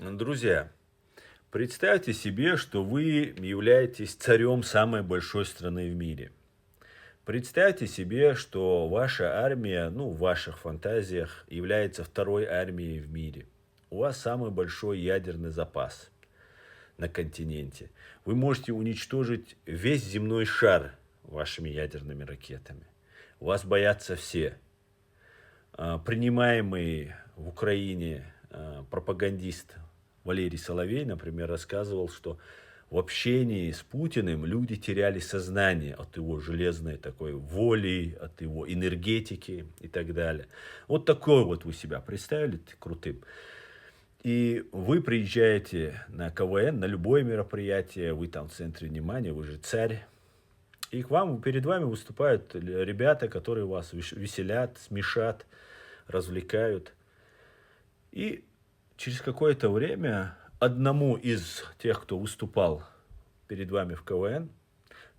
Друзья, представьте себе, что вы являетесь царем самой большой страны в мире. Представьте себе, что ваша армия, в ваших фантазиях, является второй армией в мире. У вас самый большой ядерный запас на континенте. Вы можете уничтожить весь земной шар вашими ядерными ракетами. Вас боятся все. Принимаемый в Украине пропагандист Валерий Соловей, например, рассказывал, что в общении с Путиным люди теряли сознание от его железной такой воли, от его энергетики и так далее. Вот такой вот вы себя представили крутым. И вы приезжаете на КВН, на любое мероприятие, вы там в центре внимания, вы же царь. И перед вами выступают ребята, которые вас веселят, смешат, развлекают. И через какое-то время одному из тех, кто выступал перед вами в КВН,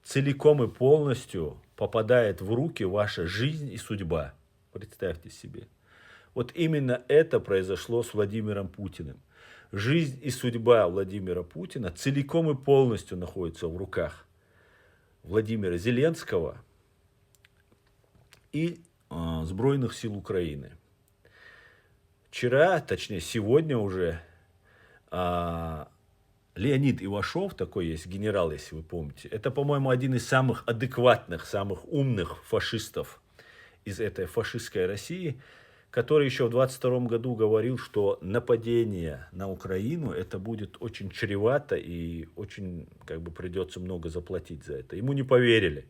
целиком и полностью попадает в руки ваша жизнь и судьба. Представьте себе. Вот именно это произошло с Владимиром Путиным. Жизнь и судьба Владимира Путина целиком и полностью находятся в руках Владимира Зеленского и Сбройных сил Украины. Вчера, точнее сегодня уже, Леонид Ивашов, такой есть генерал, если вы помните, это, по-моему, один из самых адекватных, самых умных фашистов из этой фашистской России, который еще в 22 году говорил, что нападение на Украину это будет очень чревато и очень придется много заплатить за это. Ему не поверили.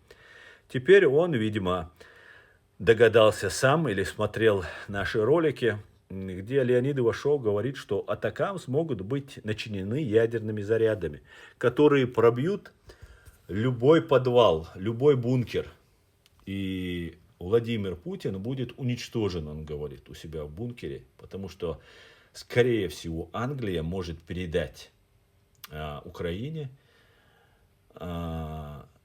Теперь он, видимо, догадался сам или смотрел наши ролики, где Леонид Ивашов говорит, что атакам смогут быть начинены ядерными зарядами, которые пробьют любой подвал, любой бункер. И Владимир Путин будет уничтожен, он говорит, у себя в бункере, потому что, скорее всего, Англия может передать Украине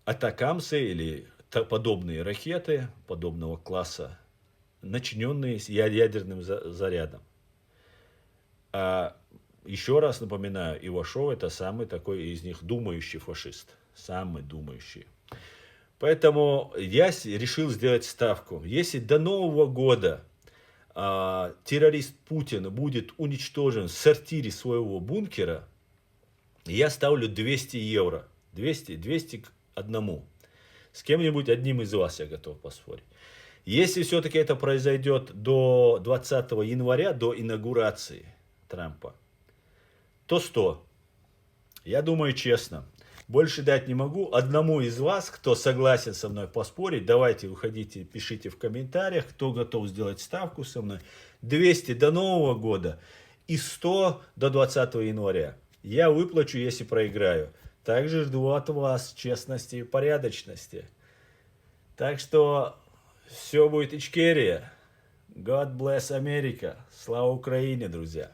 атакамсы или подобные ракеты подобного класса, начиненные ядерным зарядом. Еще раз напоминаю, Ивашов это самый такой из них думающий фашист. Самый думающий. Поэтому я решил сделать ставку. Если до Нового года террорист Путин будет уничтожен в сортире своего бункера, я ставлю 200 евро. 200 к одному. С кем-нибудь одним из вас я готов поспорить. Если все-таки это произойдет до 20 января, до инаугурации Трампа, то 100. Я думаю честно. Больше дать не могу. Одному из вас, кто согласен со мной поспорить, давайте выходите, пишите в комментариях, кто готов сделать ставку со мной. 200 до Нового года и 100 до 20 января. Я выплачу, если проиграю. Также жду от вас честности и порядочности. Так что все будет Ичкерия. God bless America. Слава Украине, друзья.